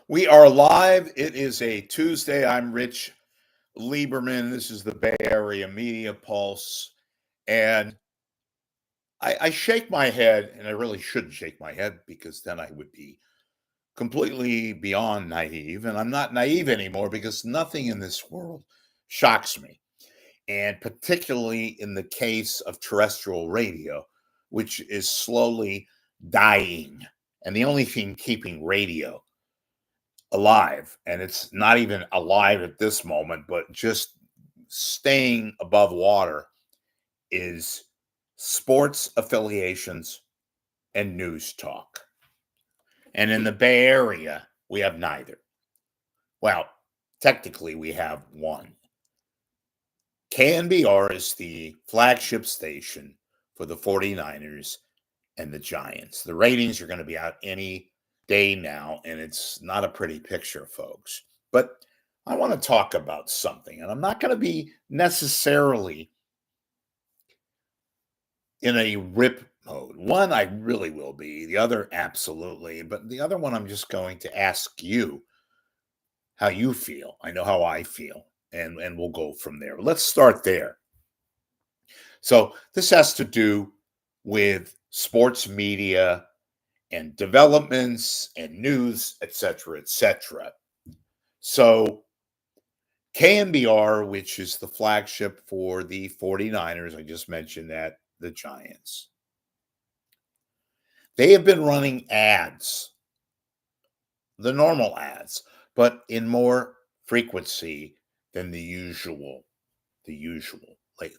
We are live. It is a Tuesday. I'm Rich Lieberman. This is the Bay Area Media Pulse. And I shake my head, and I really shouldn't shake my head because then I would be completely beyond naive. And I'm not naive anymore because nothing in this world shocks me. And particularly in the case of terrestrial radio, which is slowly dying. And the only thing keeping radio alive, and it's not even alive at this moment, but just staying above water, is sports affiliations and news talk. And in the Bay Area, we have neither. Well, technically, we have one. KNBR is the flagship station for the 49ers and the Giants. The ratings are going to be out any day now, and it's not a pretty picture, folks. But I want to talk about something, and I'm not going to be necessarily in a rip mode. One, I really will be. The other, absolutely. But the other one, I'm just going to ask you how you feel. I know how I feel, and we'll go from there. Let's start there. So this has to do with sports media and developments and news, etc., etc. So KNBR, which is the flagship for the 49ers, I just mentioned that, the Giants, they have been running ads, the normal ads, but in more frequency than the usual lately.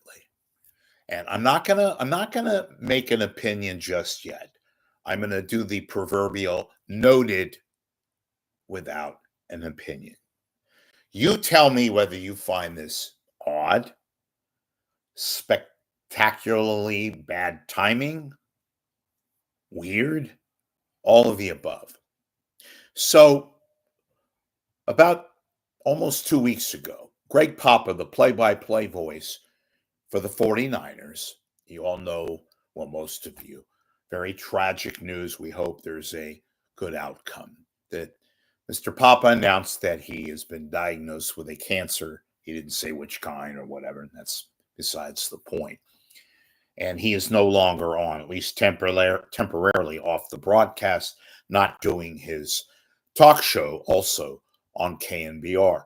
And I'm not gonna make an opinion just yet. I'm going to do the proverbial noted without an opinion. You tell me whether you find this odd, spectacularly bad timing, weird, all of the above. So, about almost 2 weeks ago, Greg Papa, the play-by-play voice for the 49ers, you all know, well, most of you, very tragic news. We hope there's a good outcome. That Mr. Papa announced that he has been diagnosed with a cancer. He didn't say which kind or whatever, and that's besides the point. And he is no longer on, at least temporarily off the broadcast, not doing his talk show also on KNBR.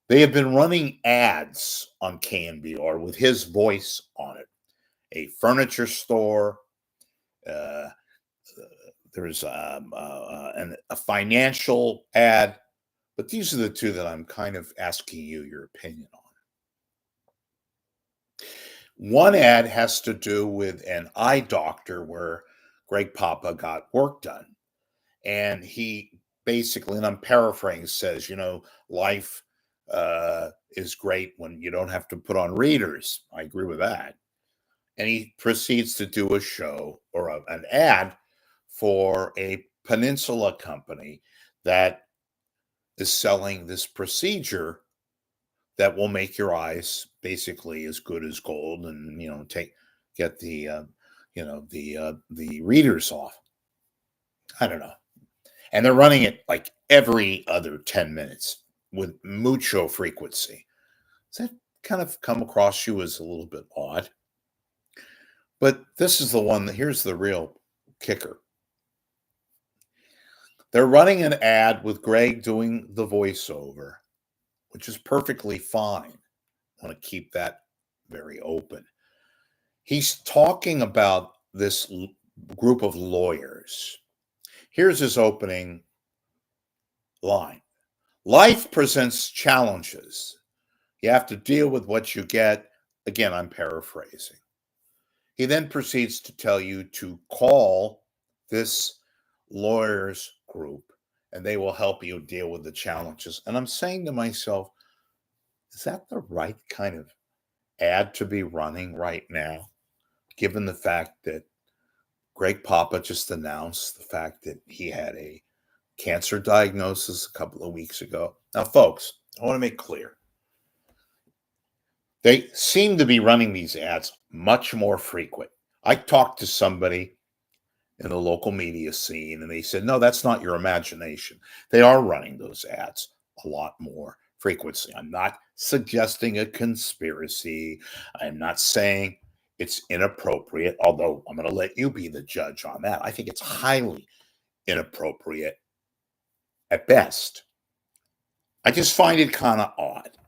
They have been running ads on KNBR with his voice on it. A furniture store, there's a financial ad, but these are the two that I'm kind of asking you your opinion on. One ad has to do with an eye doctor where Greg Papa got work done. And he basically, and I'm paraphrasing, says, life is great when you don't have to put on readers. I agree with that. And he proceeds to do a show or an ad for a peninsula company that is selling this procedure that will make your eyes basically as good as gold, and get the readers off. I don't know. And they're running it like every other 10 minutes with mucho frequency. Does that kind of come across you as a little bit odd? But this is the one that, here's the real kicker. They're running an ad with Greg doing the voiceover, which is perfectly fine. I want to keep that very open. He's talking about this group of lawyers. Here's his opening line. Life presents challenges. You have to deal with what you get. Again, I'm paraphrasing. He then proceeds to tell you to call this lawyers group and they will help you deal with the challenges. And I'm saying to myself, is that the right kind of ad to be running right now, given the fact that Greg Papa just announced the fact that he had a cancer diagnosis a couple of weeks ago? Now, folks, I want to make clear. They seem to be running these ads much more frequent. I talked to somebody in the local media scene, and they said, no, that's not your imagination. They are running those ads a lot more frequency. I'm not suggesting a conspiracy. I'm not saying it's inappropriate, although I'm going to let you be the judge on that. I think it's highly inappropriate at best. I just find it kind of odd.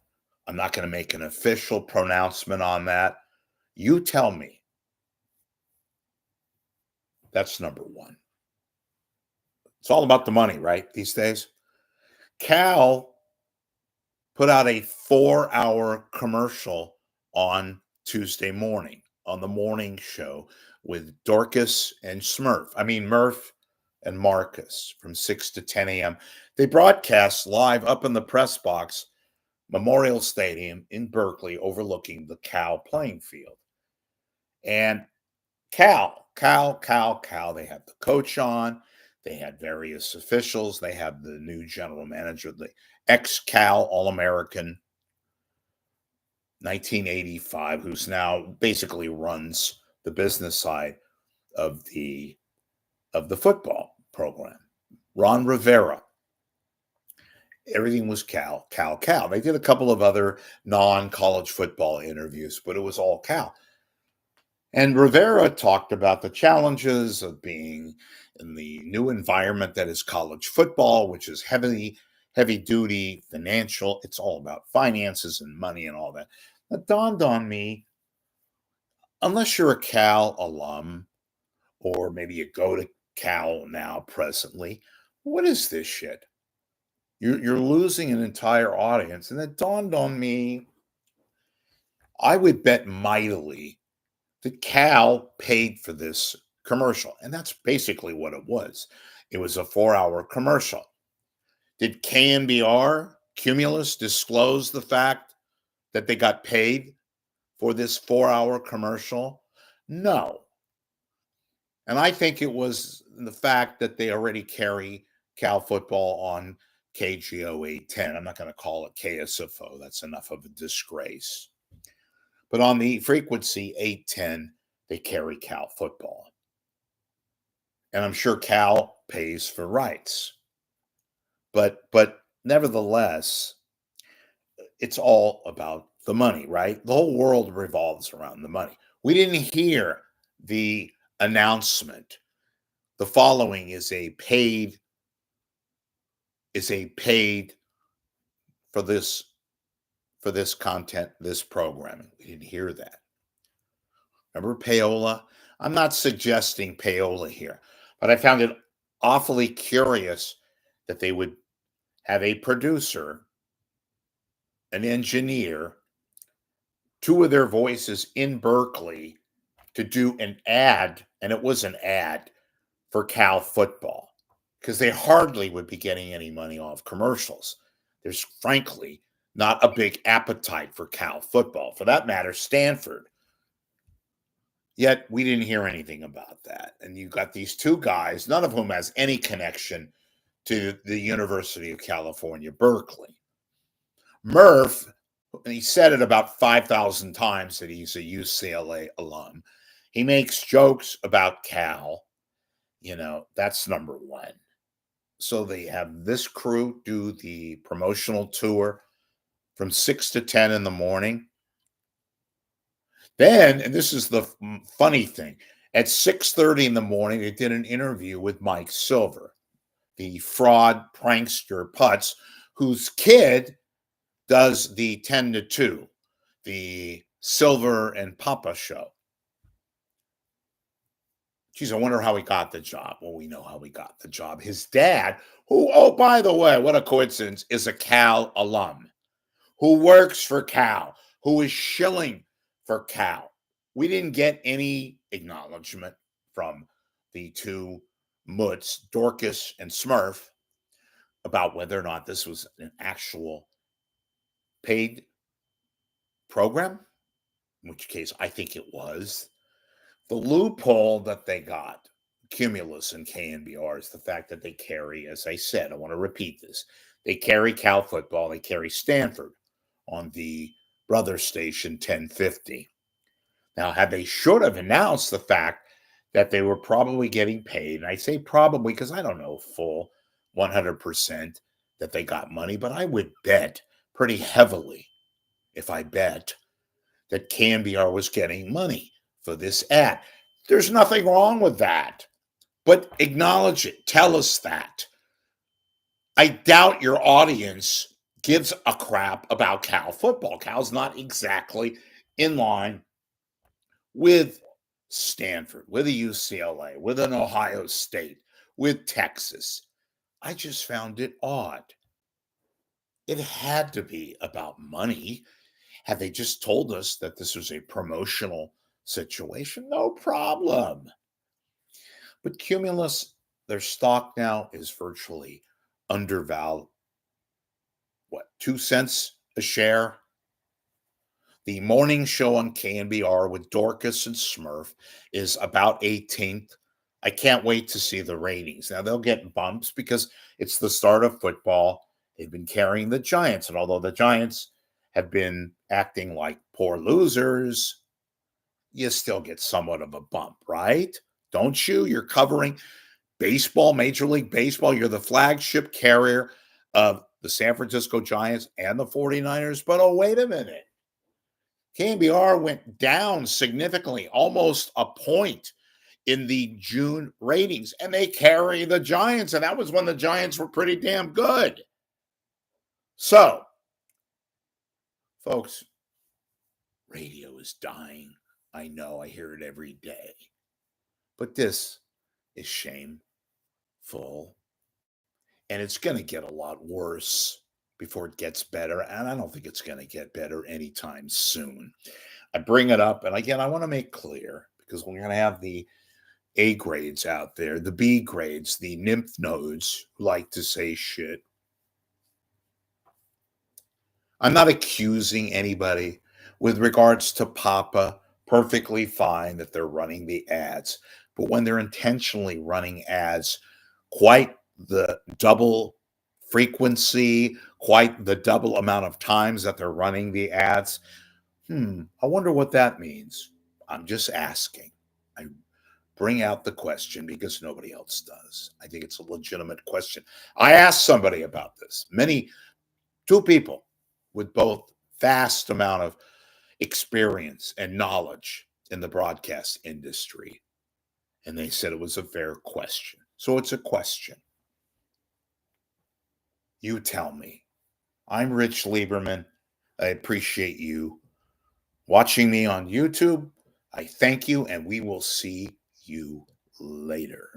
I'm not going to make an official pronouncement on that. You tell me. That's number one. It's all about the money, right, these days? Cal put out a 4-hour commercial on Tuesday morning on the morning show with Dorcas and Murph and Marcus from 6 to 10 a.m. They broadcast live up in the press box, Memorial Stadium in Berkeley, overlooking the Cal playing field. And Cal, they had the coach on. They had various officials. They had the new general manager, the ex-Cal All-American, 1985, who's now basically runs the business side of the football program, Ron Rivera. Everything was Cal. They did a couple of other non-college football interviews, but it was all Cal. And Rivera talked about the challenges of being in the new environment that is college football, which is heavy duty, financial. It's all about finances and money and all that. It dawned on me, unless you're a Cal alum, or maybe you go to Cal now presently, what is this shit? You're losing an entire audience. And it dawned on me, I would bet mightily that Cal paid for this commercial. And that's basically what it was. It was a 4-hour commercial. Did KNBR, Cumulus, disclose the fact that they got paid for this 4-hour commercial? No. And I think it was the fact that they already carry Cal football on KGO 810. I'm not going to call it KSFO. That's enough of a disgrace. But on the frequency 810, they carry Cal football. And I'm sure Cal pays for rights. But nevertheless, it's all about the money, right? The whole world revolves around the money. We didn't hear the announcement. The following is a paid for this content, this programming. We didn't hear that. Remember payola? I'm not suggesting payola here, but I found it awfully curious that they would have a producer, an engineer, two of their voices in Berkeley to do an ad, and it was an ad for Cal football, because they hardly would be getting any money off commercials. There's frankly not a big appetite for Cal football. For that matter, Stanford. Yet we didn't hear anything about that. And you got these two guys, none of whom has any connection to the University of California, Berkeley. Murph, and he said it about 5,000 times that he's a UCLA alum. He makes jokes about Cal. That's number one. So they have this crew do the promotional tour from 6 to 10 in the morning. Then, and this is the funny thing, at 6:30 in the morning, they did an interview with Mike Silver, the fraud prankster putz, whose kid does the 10 to 2, the Silver and Papa show. Geez, I wonder how he got the job. Well, we know how he got the job. His dad, who, oh, by the way, what a coincidence, is a Cal alum, who works for Cal, who is shilling for Cal. We didn't get any acknowledgement from the two Mutts, Dorcas and Smurf, about whether or not this was an actual paid program, in which case I think it was. The loophole that they got, Cumulus and KNBR, is the fact that they carry, as I said, I want to repeat this, they carry Cal football, they carry Stanford on the brother station 1050. Now, they should have announced the fact that they were probably getting paid. And I say probably because I don't know full 100% that they got money, but I would bet pretty heavily, if I bet, that KNBR was getting money for this ad. There's nothing wrong with that, but acknowledge it. Tell us that. I doubt your audience gives a crap about Cal football. Cal's not exactly in line with Stanford, with a UCLA, with an Ohio State, with Texas. I just found it odd. It had to be about money. Had they just told us that this was a promotional situation, no problem. But Cumulus, their stock now is virtually undervalued. What, 2 cents a share? The morning show on KNBR with Dorcas and Smurf is about 18th. I can't wait to see the ratings. Now, they'll get bumps because it's the start of football. They've been carrying the Giants. And although the Giants have been acting like poor losers, you still get somewhat of a bump, right? Don't you? You're covering baseball, Major League Baseball. You're the flagship carrier of the San Francisco Giants and the 49ers. But oh, wait a minute. KNBR went down significantly, almost a point in the June ratings, and they carry the Giants, and that was when the Giants were pretty damn good. So, folks, radio is dying. I know, I hear it every day. But this is shameful, and it's going to get a lot worse before it gets better, and I don't think it's going to get better anytime soon. I bring it up, and again, I want to make clear, because we're going to have the A grades out there, the B grades, the nymph nodes who like to say shit. I'm not accusing anybody with regards to Papa. Perfectly fine that they're running the ads. But when they're intentionally running ads, quite the double frequency, quite the double amount of times that they're running the ads, I wonder what that means. I'm just asking. I bring out the question because nobody else does. I think it's a legitimate question. I asked somebody about this. Two people with both vast amount of experience and knowledge in the broadcast industry. And they said it was a fair question. So it's a question. You tell me. I'm Rich Lieberman. I appreciate you watching me on YouTube. I thank you, and we will see you later.